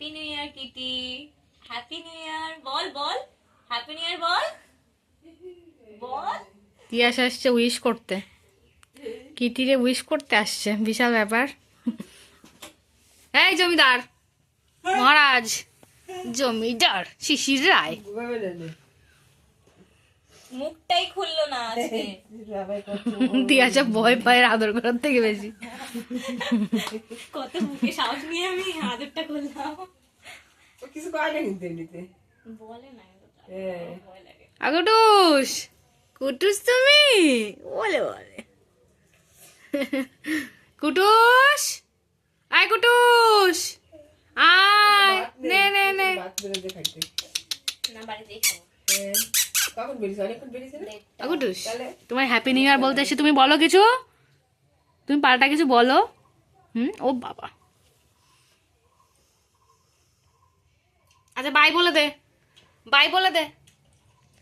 Happy new year Kitty, happy new year. বল বল, happy new year বল বল। তিয়াস আসছে উইশ করতে, কিটিরে উইশ করতে আসছে, বিশাল ব্যাপার। এই জমিদার মহারাজ, জমিদার শিশির রায় মুখটাই খুললো না আজকে। তিয়াসা ভয় পায় আদর করার থেকে বেশি। কত মুখে সাহস নিয়ে আমি আদরটা করলাম। কিছু করে না কিন্তু এমনিতে। বলে না এতটা, হ্যাঁ। ভয় লাগে। কুটুস, কুটুস তুমি বলে বলে। কুটুস, আয় কুটুস, আয় নে নে নে। ভাত বেড়ে খাইতে। না বাড়িতেই খাবো। হ্যাঁ। কখন বেরিয়েছে? অনেকক্ষণ বেরিয়েছে না? কুটুস, তাহলে? তোমার হ্যাপি নিউ ইয়ার বলতে এসে তুমি বলো কিছু, তুমি পাল্টা কিছু বলো। ও বাবা, আচ্ছা বাই বলে দে, বাই বলে দে।